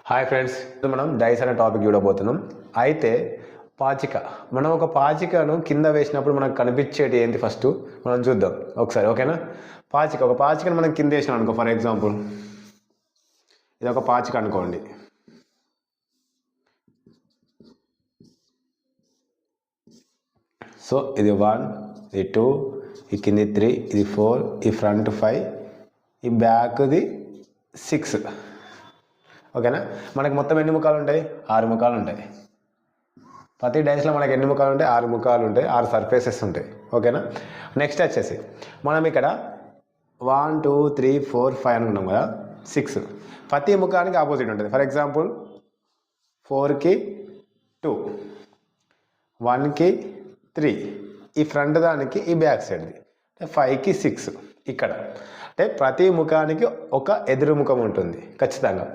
Hi friends, మనం dice అనే topic చూడబోతున్నాం. అయితే పాచిక, మనం ఒక పాచికను కింద వేసినప్పుడు మనకు కనిపించేటి ఏంటి ఫస్ట్ మనం చూద్దాం ఒకసారి. ఓకేనా? ఒక పాచికను మనం కింద వేసినాం అనుకో. ఫర్ ఎగ్జాంపుల్ ఇది ఒక పాచిక అనుకోండి. సో ఇది 1, ఇది 2, ఈ కింది 3, ఇది 4, ఈ ఫ్రంట్ 5, ఈ బ్యాక్ది 6. ఓకేనా? మనకి మొత్తం ఎన్ని ముఖాలు ఉంటాయి? 6 ముఖాలు ఉంటాయి. ప్రతి డైస్లో మనకి ఎన్ని ముఖాలు ఉంటాయి? 6 ముఖాలు ఉంటాయి, 6 సర్ఫేసెస్ ఉంటాయి. ఓకేనా? నెక్స్ట్ వచ్చేసి మనం ఇక్కడ 1 2 3 4 5 అనుకున్నాం కదా, 6. ప్రతి ముఖానికి ఆపోజిట్ ఉంటుంది. ఫర్ ఎగ్జాంపుల్ 4కి 2, 1కి 3, ఈ ఫ్రంట్ దానికి ఈ బ్యాక్ సైడ్ది 5కి 6. ఇక్కడ అంటే ప్రతి ముఖానికి ఒక ఎదురు ముఖం ఉంటుంది ఖచ్చితంగా.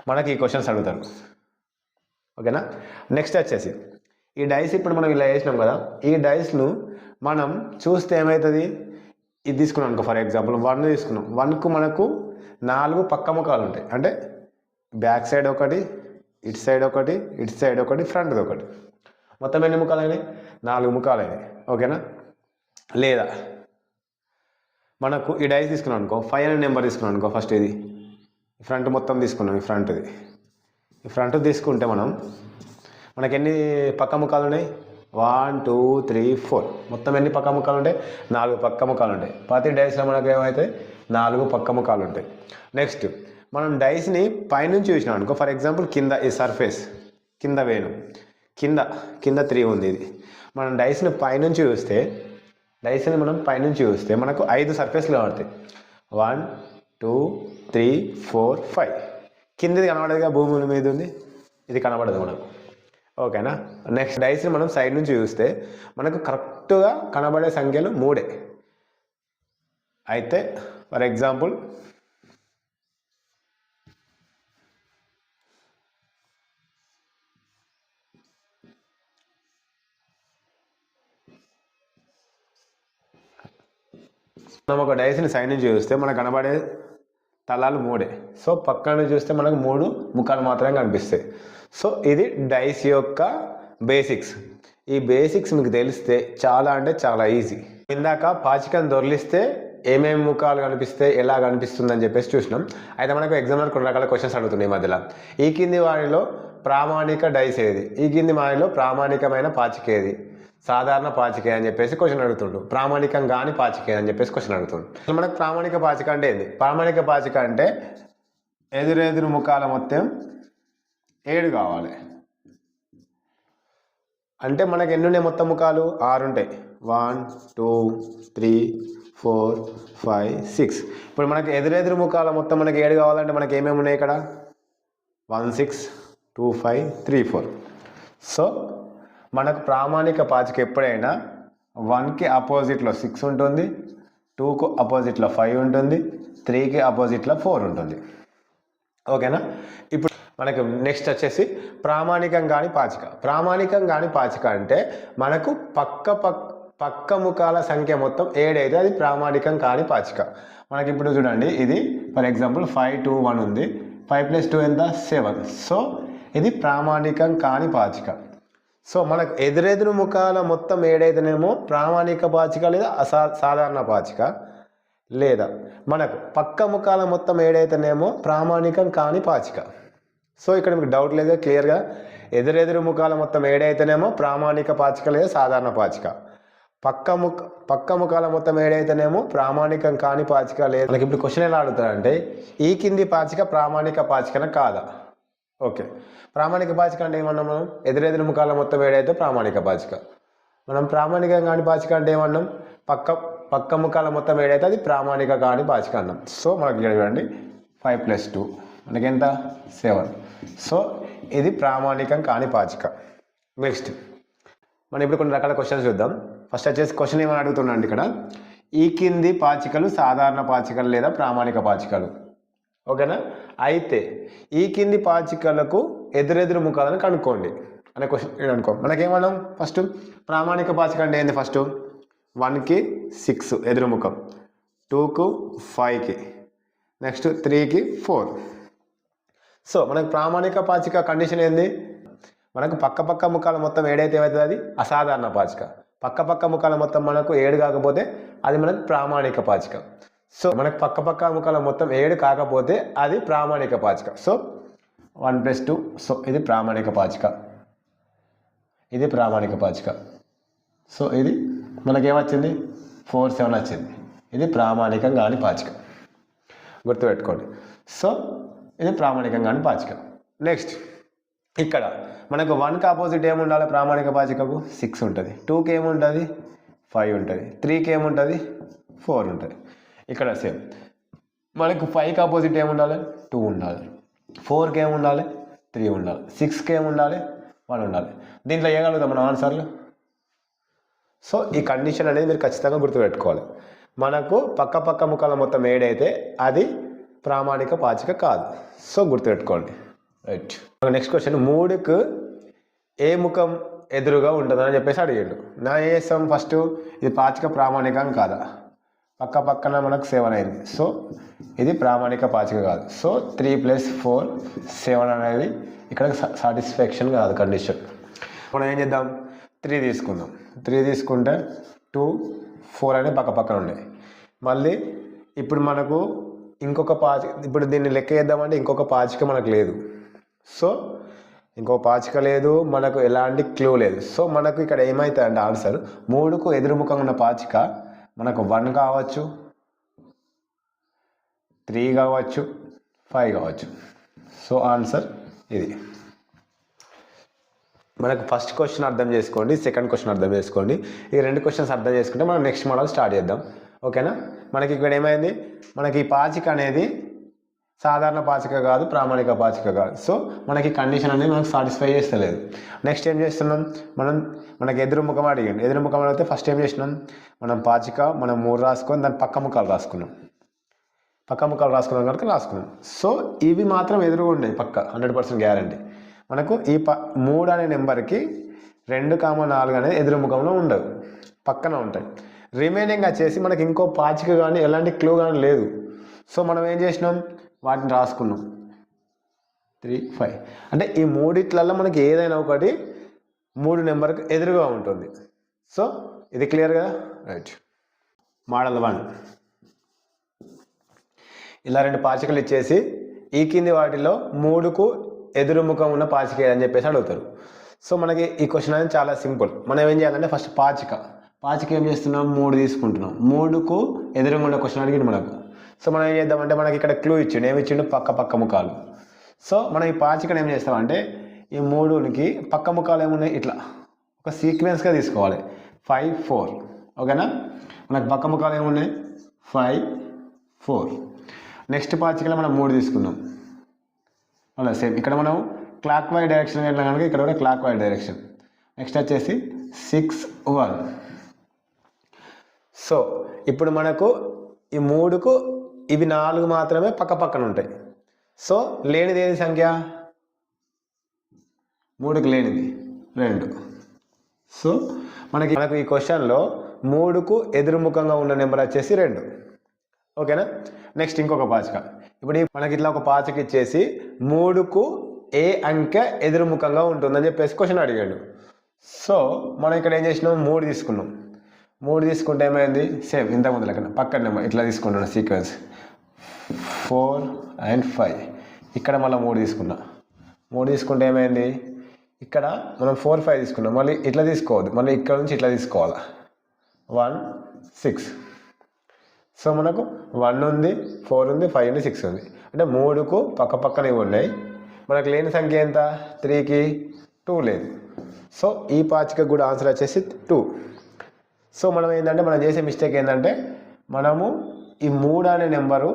మనకి ఈ క్వశ్చన్స్ అడుగుతారు. ఓకేనా? నెక్స్ట్ వచ్చేసి ఈ డైస్ ఇప్పుడు మనం ఇలా వేసినాం కదా, ఈ డైస్ను మనం చూస్తే ఏమవుతుంది? ఇది తీసుకున్నాం అనుకో. ఫర్ ఎగ్జాంపుల్ 1 తీసుకున్నాం. 1కు మనకు 4 పక్క ముఖాలు ఉంటాయి. అంటే బ్యాక్ సైడ్ ఒకటి, ఇటు సైడ్ ఒకటి, ఇటు సైడ్ ఒకటి, ఫ్రంట్ది ఒకటి. మొత్తం ఎన్ని ముఖాలు అయినాయి? 4 ముఖాలు అయినాయి. ఓకేనా? లేదా మనకు ఈ డైస్ తీసుకున్నాం అనుకో, 5 అనే నెంబర్ తీసుకున్నాం అనుకో. ఫస్ట్ ఇది ఫ్రంట్ మొత్తం తీసుకున్నాం. ఈ ఫ్రంట్ తీసుకుంటే మనకి ఎన్ని పక్క ముఖాలు ఉన్నాయి? 1 2 3 4. మొత్తం ఎన్ని పక్క ముఖాలు ఉంటాయి? 4 పక్క ముఖాలు ఉంటాయి. ప్రతి డైస్లో మనకు ఏమవుతాయి? 4 పక్క ముఖాలు ఉంటాయి. నెక్స్ట్ మనం డైస్ని పైనుంచి చూసినాం అనుకో. ఫర్ ఎగ్జాంపుల్ కింద ఈ సర్ఫేస్ కింద వేణు కింద 3 ఉంది. ఇది మనం డైస్ని పైనుంచి చూస్తే మనకు 5 సర్ఫేస్లు కనబడతాయి. 1 2 3 4 5. కిందది కనబడదుగా, భూమి మీద ఉంది, ఇది కనబడదు మనకు. ఓకేనా? నెక్స్ట్ డైస్ని మనం సైడ్ నుంచి చూస్తే మనకు కరెక్ట్గా కనబడే సంఖ్యలు 3. అయితే ఫర్ ఎగ్జాంపుల్ మనం ఒక డైస్ని సైడ్ నుంచి చూస్తే మనకు కనబడే తలాలు 3. సో పక్కన చూస్తే మనకు 3 ముఖాలు మాత్రమే కనిపిస్తాయి. సో ఇది డైస్ యొక్క బేసిక్స్. ఈ బేసిక్స్ మీకు తెలిస్తే చాలా అంటే చాలా ఈజీ. ఇందాక పాచికను దొర్లిస్తే ఏమేమి ముఖాలు కనిపిస్తాయి, ఎలా కనిపిస్తుంది అని చెప్పేసి చూసినాం. అయితే మనకు ఎగ్జామ్లో కొన్ని రకాల క్వశ్చన్స్ అడుగుతున్నాయి ఈ మధ్యలో. ఈ కింది వారిలో ప్రామాణిక డైస్ ఏది? ఈ కింది వారిలో ప్రామాణికమైన పాచిక ఏది? సాధారణ పాచిక అని చెప్పేసి క్వశ్చన్ అడుగుతుండు. ప్రామాణికం కాని పాచిక అని చెప్పేసి క్వశ్చన్ అడుగుతుండు. మనకు ప్రామాణిక పాచిక అంటే ఏంది? ప్రామాణిక పాచిక అంటే ఎదురెదురు ముఖాల మొత్తం 7 కావాలి. అంటే మనకు ఎన్ని ఉన్నాయి? మొత్తం ముఖాలు 6 ఉంటాయి. 1 2 3 4 5 6. ఇప్పుడు మనకి ఎదురెదురు ముఖాల మొత్తం మనకి 7 కావాలంటే మనకి ఏమేమి ఉన్నాయి ఇక్కడ? 1 6 2 5 3 4. సో మనకు ప్రామాణిక పాచిక ఎప్పుడైనా 1కి ఆపోజిట్లో 6 ఉంటుంది, 2కు ఆపోజిట్లో 5 ఉంటుంది, 3కి ఆపోజిట్లో 4 ఉంటుంది. ఓకేనా? ఇప్పుడు మనకు నెక్స్ట్ వచ్చేసి ప్రామాణికం కాని పాచిక. ప్రామాణికం కాని పాచిక అంటే మనకు పక్క ముఖాల సంఖ్య మొత్తం 7 అయితే అది ప్రామాణికం కాని పాచిక. మనకి ఇప్పుడు చూడండి, ఇది ఫర్ ఎగ్జాంపుల్ 5 2 1 ఉంది. 5 + 2 ఎంత? 7. సో ఇది ప్రామాణికం కాని పాచిక. సో మనకు ఎదురెదురు ముఖాల మొత్తం 7 అయితేనేమో ప్రామాణిక పాచిక లేదా సాధారణ పాచిక. లేదా మనకు పక్క ముఖాల మొత్తం 7 అయితేనేమో ప్రామాణికం కాని పాచిక. సో ఇక్కడ మీకు డౌట్ లేదా? క్లియర్గా ఎదురెదురు ముఖాల మొత్తం 7 అయితేనేమో ప్రామాణిక పాచిక లేదా సాధారణ పాచిక. పక్క ముఖాల మొత్తం 7 అయితేనేమో ప్రామాణికం కాని పాచిక లేదా. మనకి ఇప్పుడు క్వశ్చన్ ఎలా అడుగుతారంటే, ఈ కింది పాచిక ప్రామాణిక పాచికన కాదా? ఓకే, ప్రామాణిక పాచిక అంటే ఏమన్నాం మనం? ఎదురెదురు ముఖాల మొత్తం 7 అయితే ప్రామాణిక పాచిక. మనం ప్రామాణికం కాని పాచిక అంటే ఏమన్నాం? పక్క ముఖాల మొత్తం 7 అయితే అది ప్రామాణిక కాని పాచిక అన్నాం. సో మనకి ఇక్కడ చూడండి, 5 + 2 మనకి ఎంత? 7. సో ఇది ప్రామాణికం కాని పాచిక. నెక్స్ట్ మనం ఇప్పుడు కొన్ని రకాల క్వశ్చన్స్ చూద్దాం. ఫస్ట్ వచ్చేసి క్వశ్చన్ ఏమని అడుగుతున్నాండి ఇక్కడ, ఈ కింది పాచికలు సాధారణ పాచికలు లేదా ప్రామాణిక పాచికలు. ఓకేనా? అయితే ఈ కింది పాచికలకు ఎదురెదురు ముఖాలను కనుక్కోండి అనే క్వశ్చన్ అనుకో. మనకేమన్నాం? ఫస్ట్ ప్రామాణిక పాచిక అంటే ఏంది? ఫస్ట్ 1కి 6 ఎదురు ముఖం, 2కు 5కి, నెక్స్ట్ 3కి 4. సో మనకు ప్రామాణిక పాచిక కండిషన్ ఏంది, మనకు పక్క ముఖాలు మొత్తం ఏడైతే ఏమవుతుంది అది అసాధారణ పాచిక, పక్క ముఖాలు మొత్తం మనకు 7 కాకపోతే అది మనకు ప్రామాణిక పాచిక. సో మనకు పక్క ముఖాలు మొత్తం 7 కాకపోతే అది ప్రామాణిక పాచిక. సో 1+2, సో ఇది ప్రామాణిక పాచిక, ఇది ప్రామాణిక పాచిక. సో ఇది మనకేమొచ్చింది 4, 7 వచ్చింది, ఇది ప్రామాణికం కాని పాచిక, గుర్తుపెట్టుకోండి. సో ఇది ప్రామాణికం కాని పాచిక. నెక్స్ట్ ఇక్కడ మనకు 1కి ఆపోజిట్ ఏముండాలి ప్రామాణిక పాచికకు 6 ఉంటుంది, 2కి ఏముంటుంది 5 ఉంటుంది, 3కి ఏముంటుంది 4 ఉంటుంది. ఇక్కడ సేమ్ మనకు 5కి ఆపోజిట్ ఏముండాలి 2 ఉండాలి, 4కి ఏముండాలి 3 ఉండాలి, 6కి ఏముండాలి 1 ఉండాలి. దీంట్లో ఏగలుగుతాం మనం ఆన్సర్లు. సో ఈ కండిషన్ అనేది మీరు ఖచ్చితంగా గుర్తుపెట్టుకోవాలి. మనకు పక్క ముఖాల మొత్తం 7 అయితే అది ప్రామాణిక పాచిక కాదు. సో గుర్తుపెట్టుకోండి. రైట్. నెక్స్ట్ క్వశ్చన్, 3కు ఏ ముఖం ఎదురుగా ఉంటుందని చెప్పేసి అడిగాడు. నా చేస్తాం ఫస్ట్ ఇది పాచిక ప్రామాణికం కాదా, పక్కన మనకు 7 అయింది. సో ఇది ప్రామాణిక పాచిక కాదు. సో 3+4 7 అనేది ఇక్కడ సాటిస్ఫాక్షన్ కాదు కండిషన్. మనం ఏం చేద్దాం 3 తీసుకుందాం. 3 తీసుకుంటే 2, 4 అనేది పక్కన ఉన్నాయి. మళ్ళీ ఇప్పుడు మనకు ఇంకొక పాచిక, ఇప్పుడు దీన్ని లెక్క చేద్దామంటే ఇంకొక పాచిక మనకు లేదు. సో ఇంకో పాచిక లేదు, మనకు ఎలాంటి క్లూ లేదు. సో మనకు ఇక్కడ ఏమవుతుందంటే ఆన్సర్ 3కు ఎదురుముఖంగా ఉన్న పాచిక మనకు 1 కావచ్చు, 3 కావచ్చు, 5 కావచ్చు. సో ఆన్సర్ ఇది. మనకు ఫస్ట్ క్వశ్చన్ అర్థం చేసుకోండి, సెకండ్ క్వశ్చన్ అర్థం చేసుకోండి. ఈ 2 క్వశ్చన్స్ అర్థం చేసుకుంటే మనం నెక్స్ట్ మోడల్ స్టార్ట్ చేద్దాం. ఓకేనా. మనకి ఇక్కడ ఏమైంది, మనకి ఈ పాచిక అనేది సాధారణ పాచిక కాదు, ప్రామాణిక పాచిక కాదు. సో మనకి కండిషన్ అనేది మనకు సాటిస్ఫై చేస్తలేదు. నెక్స్ట్ ఏం చేస్తున్నాం మనకి ఎదురుముఖం అడిగండి. ఎదురుముఖం అడిగితే ఫస్ట్ ఏం చేసినాం మనం పాచిక 3 రాసుకొని దాని పక్క ముఖాలు రాసుకున్నాం. పక్క ముఖాలు రాసుకున్నాం కనుక రాసుకున్నాం. సో ఇవి మాత్రం ఎదురుగా ఉన్నాయి పక్క 100% గ్యారంటీ. మనకు ఈ 3 అనే నెంబర్కి 2,4 అనేది ఎదురుముఖంలో ఉండదు, పక్కన ఉంటాయి. రిమైనింగ్ వచ్చేసి మనకి ఇంకో పాచిక కానీ ఎలాంటి క్లూ కానీ లేదు. సో మనం ఏం చేసినాం వాటిని రాసుకున్నాం 3, 5. అంటే ఈ మూడిట్లలో మనకి ఏదైనా ఒకటి 3 నెంబర్కి ఎదురుగా ఉంటుంది. సో ఇది క్లియర్ కదా. రైట్. మోడల్ 1, ఇలా 2 పాచికలు ఇచ్చేసి ఈ కింది వాటిలో 3కు ఎదురుముఖం ఉన్న పాచిక అని చెప్పేసి అడుగుతారు. సో మనకి ఈ క్వశ్చన్ అనేది చాలా సింపుల్. మనం ఏం చేయాలంటే ఫస్ట్ పాచిక ఏం చేస్తున్నాం 3 తీసుకుంటున్నాం. 3కు ఎదురుగా ఉన్న క్వశ్చన్ అడిగింది మనకు. సో మనం ఏం చేద్దామంటే మనకి ఇక్కడ క్లూ ఇచ్చిండు, ఏమి ఇచ్చిండు పక్క ముఖాలు. సో మనం ఈ పాచికను ఏం చేస్తామంటే ఈ 3కి పక్క ముఖాలు ఏమున్నాయి ఇట్లా ఒక సీక్వెన్స్గా తీసుకోవాలి 5, 4. ఓకేనా. మనకు పక్క ముఖాలు ఏమున్నాయి 5, 4. నెక్స్ట్ పాచికలో మనం 3 తీసుకుందాం. అలా సేమ్ ఇక్కడ మనం క్లాక్ వైజ్ డైరెక్షన్ వెళ్ళినా కనుక ఇక్కడ కూడా క్లాక్ వైజ్ డైరెక్షన్. నెక్స్ట్ వచ్చేసి 6, 1. సో ఇప్పుడు మనకు ఈ 3కు ఇవి 4 మాత్రమే పక్కన ఉంటాయి. సో లేనిది ఏది సంఖ్య 3కి లేనిది 2. సో మనకు ఈ క్వశ్చన్లో 3కు ఎదురుముఖంగా ఉన్న నెంబర్ వచ్చేసి 2. ఓకేనా. నెక్స్ట్ ఇంకొక పాచిక. ఇప్పుడు మనకి ఇట్లా ఒక పాచిక ఇచ్చేసి 3కు ఏ అంకె ఎదురుముఖంగా ఉంటుందని చెప్పేసి క్వశ్చన్ అడిగాడు. సో మనం ఇక్కడ ఏం చేసినాం 3 తీసుకున్నాం. 3 తీసుకుంటే ఏమైంది సేమ్ ఇంతకుముందు లెక్కన పక్కన నెంబర్ ఇట్లా తీసుకుంటున్నాం సీక్వెన్స్ 4 and 5. ఇక్కడ మళ్ళీ 3 తీసుకున్నా. 3 తీసుకుంటే ఏమైంది ఇక్కడ మనం 4, 5 తీసుకున్నాం. మళ్ళీ ఇట్లా తీసుకోవద్దు, మళ్ళీ ఇక్కడ నుంచి ఇట్లా తీసుకోవాలి 1, 6. సో మనకు 1 ఉంది, 4 ఉంది, 5 ఉంది, 6 ఉంది. అంటే 3కు పక్కనే ఉన్నాయి. మనకు లేని సంఖ్య ఎంత 3కి 2 లేదు. సో ఈ పాచిక కూడా ఆన్సర్ వచ్చేసి 2. సో మనం ఏంటంటే మనం చేసే మిస్టేక్ ఏంటంటే మనము ఈ 3 అనే నెంబరు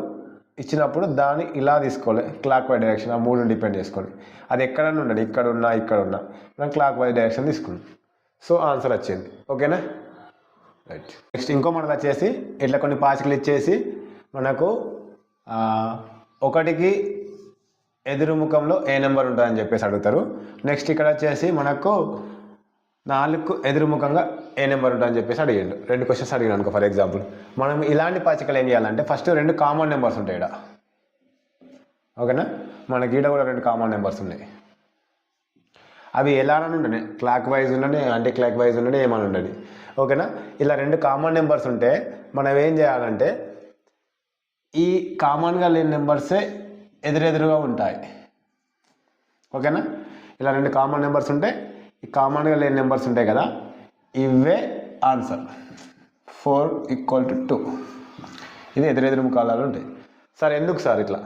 ఇచ్చినప్పుడు దాన్ని ఇలా తీసుకోవాలి క్లాక్ వైజ్ డైరెక్షన్. ఆ 3 డిపెండ్ చేసుకోండి, అది ఎక్కడన్నా ఉండండి, ఇక్కడ ఉన్నా మనం క్లాక్ వైజ్ డైరెక్షన్ తీసుకున్నాం. సో ఆన్సర్ వచ్చింది. ఓకేనా. రైట్. నెక్స్ట్ ఇంకో మనకు వచ్చేసి ఇట్లా కొన్ని పాచికలు ఇచ్చేసి మనకు 1కి ఎదురుముఖంలో ఏ నెంబర్ ఉంటుందని చెప్పేసి అడుగుతారు. నెక్స్ట్ ఇక్కడ వచ్చేసి మనకు 4కు ఎదురుముఖంగా ఏ నెంబర్ ఉంటుందని చెప్పేసి అడిగాడు. 2 క్వశ్చన్స్ అడిగాను అనుకో. ఫర్ ఎగ్జాంపుల్ మనం ఇలాంటి పాచికలు ఏం చేయాలంటే ఫస్ట్ 2 కామన్ నెంబర్స్ ఉంటాయి ఇక్కడ. ఓకేనా. మనకి ఈడ కూడా 2 కామన్ నెంబర్స్ ఉన్నాయి. అవి ఎలానని ఉండని, క్లాక్ వైజ్ ఉండని, యాంటీ క్లాక్ వైజ్ ఉండని, ఏమని ఉండని. ఓకేనా? ఇలా 2 కామన్ నెంబర్స్ ఉంటే మనం ఏం చేయాలంటే ఈ కామన్గా లేని నెంబర్సే ఎదురెదురుగా ఉంటాయి. ఓకేనా? ఇలా 2 కామన్ నెంబర్స్ ఉంటే ఈ కామన్గా లేని నెంబర్స్ ఉంటాయి కదా, ఇవే ఆన్సర్. 4 = 2. ఇది ఎదురెదురు ముఖాలు ఉంటాయి. సార్ ఎందుకు సార్ ఇట్లా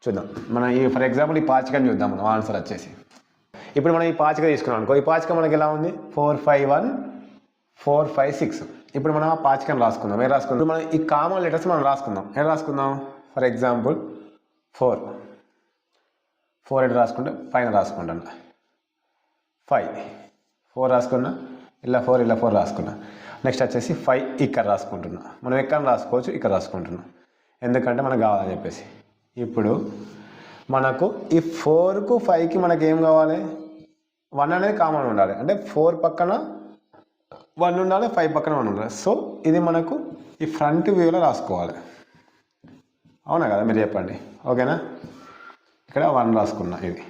చూద్దాం. మనం ఈ ఫర్ ఎగ్జాంపుల్ ఈ పాచికని చూద్దాం. మనం ఆన్సర్ వచ్చేసి ఇప్పుడు మనం ఈ పాచిక తీసుకున్నాం అనుకో. ఈ పాచిక మనకి ఎలా ఉంది? 4 5 1 4 5 6. ఇప్పుడు మనం ఆ పాచికను రాసుకుందాం. ఏం రాసుకుందాం? మనం ఈ కామన్ లెటర్స్ మనం రాసుకుందాం. ఏం రాసుకుందాం? ఫర్ ఎగ్జాంపుల్ 4 ఎటు రాసుకుంటే పైన రాసుకుంటాను. 4 రాసుకున్నా, ఇలా 4 రాసుకున్నా. నెక్స్ట్ వచ్చేసి 5 ఇక్కడ రాసుకుంటున్నా. మనం ఎక్కడ రాసుకోవచ్చు, ఇక్కడ రాసుకుంటున్నాం. ఎందుకంటే మనకు కావాలని చెప్పేసి. ఇప్పుడు మనకు ఈ 4కు 5కి మనకి ఏం కావాలి? 1 అనేది కామన్ ఉండాలి. అంటే 4 పక్కన 1 ఉండాలి, 5 పక్కన 1 ఉండాలి. సో ఇది మనకు ఈ ఫ్రంట్ వ్యూలో రాసుకోవాలి. అవునా కదా? మీరు చెప్పండి. ఓకేనా? ఇక్కడ 1 రాసుకున్నా ఇది.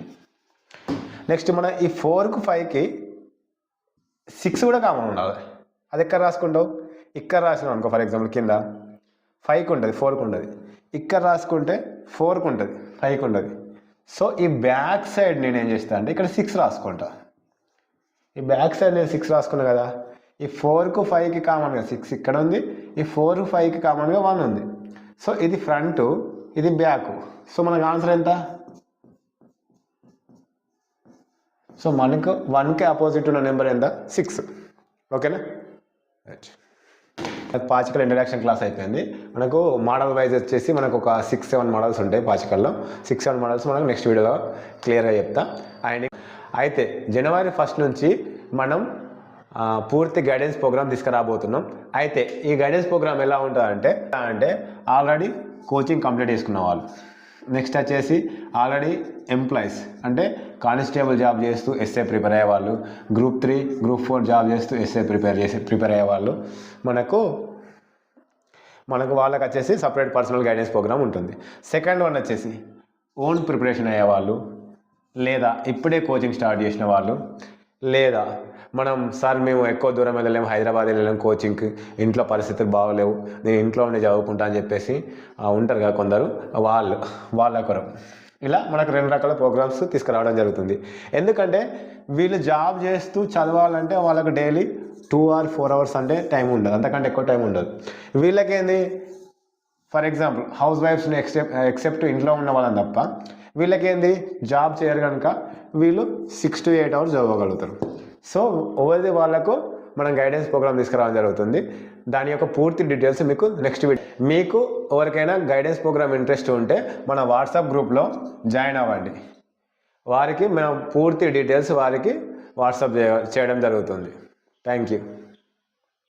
నెక్స్ట్ మన ఈ 4కు 5కి 6 కూడా కామన్ ఉండాలి. అది ఎక్కడ రాసుకుంటావు? ఇక్కడ రాసినావు అనుకో. ఫర్ ఎగ్జాంపుల్ కింద 5కి ఉంటుంది, 4కి ఉంటుంది. ఇక్కడ రాసుకుంటే 4కి ఉంటుంది, 5కి ఉంటుంది. సో ఈ బ్యాక్ సైడ్ నేను ఏం చేస్తాను అంటే ఇక్కడ 6 రాసుకుంటా. ఈ బ్యాక్ సైడ్ నేను 6 రాసుకున్నా కదా. ఈ 4కు 5కి కామన్గా 6 ఇక్కడ ఉంది, ఈ 4 5కి కామన్గా 1 ఉంది. సో ఇది ఫ్రంట్, ఇది బ్యాక్. సో మనకు ఆన్సర్ ఎంత? సో మనకు 1కి ఆపోజిట్ ఉన్న నెంబర్ ఎంత? 6. ఓకేనా? రైట్. పాచికల్ ఇంట్రడక్షన్ క్లాస్ అయిపోయింది. మనకు మోడల్ వైజ్ వచ్చేసి మనకు ఒక 6-7 మోడల్స్ ఉంటాయి పాచికల్లో. 6-7 మోడల్స్ మనకు నెక్స్ట్ వీడియోలో క్లియర్గా చెప్తా. అండ్ అయితే జనవరి 1 నుంచి మనం పూర్తి గైడెన్స్ ప్రోగ్రామ్ తీసుకురాబోతున్నాం. అయితే ఈ గైడెన్స్ ప్రోగ్రామ్ ఎలా ఉంటుందంటే ఆల్రెడీ కోచింగ్ కంప్లీట్ చేసుకున్న వాళ్ళు, నెక్స్ట్ వచ్చేసి ఆల్రెడీ ఎంప్లాయీస్ అంటే కానిస్టేబుల్ జాబ్ చేస్తూ ఎస్ఏ ప్రిపేర్ అయ్యేవాళ్ళు, గ్రూప్ 3 గ్రూప్ 4 జాబ్ చేస్తూ ఎస్ఏ ప్రిపేర్ అయ్యేవాళ్ళు, మనకు వాళ్ళకి వచ్చేసి సపరేట్ పర్సనల్ గైడెన్స్ ప్రోగ్రామ్ ఉంటుంది. సెకండ్ వన్ వచ్చేసి ఓన్ ప్రిపరేషన్ అయ్యేవాళ్ళు, లేదా ఇప్పుడే కోచింగ్ స్టార్ట్ చేసిన వాళ్ళు, లేదా మనం సార్ మేము ఎక్కువ దూరం వెళ్ళలేము, హైదరాబాద్ వెళ్ళలేము కోచింగ్కి, ఇంట్లో పరిస్థితులు బాగోలేవు, నేను ఇంట్లో ఉండి చదువుకుంటా అని చెప్పేసి ఉంటారు కదా కొందరు, వాళ్ళ కొరకు ఇలా మనకు 2 రకాల ప్రోగ్రామ్స్ తీసుకురావడం జరుగుతుంది. ఎందుకంటే వీళ్ళు జాబ్ చేస్తూ చదవాలంటే వాళ్ళకు డైలీ 2 or 4 hours అంటే టైం ఉండదు, అంతకంటే ఎక్కువ టైం ఉండదు. వీళ్ళకేంది ఫర్ ఎగ్జాంపుల్ హౌస్ వైఫ్స్ని ఎక్సెప్ట్ ఇంట్లో ఉన్న వాళ్ళని తప్ప వీళ్ళకేంది జాబ్ చేయరు కనుక వీళ్ళు 6 to 8 hours చదవగలుగుతారు. సో ఓవర్ది వాళ్ళకు మనం గైడెన్స్ ప్రోగ్రామ్ తీసుకురావడం జరుగుతుంది. దాని యొక్క పూర్తి డీటెయిల్స్ మీకు నెక్స్ట్ వీడియో. మీకు ఎవరికైనా గైడెన్స్ ప్రోగ్రామ్ ఇంట్రెస్ట్ ఉంటే మన వాట్సాప్ గ్రూప్లో జాయిన్ అవ్వండి. వారికి మనం పూర్తి డీటెయిల్స్ వారికి వాట్సాప్ చేయడం జరుగుతుంది. Thank you.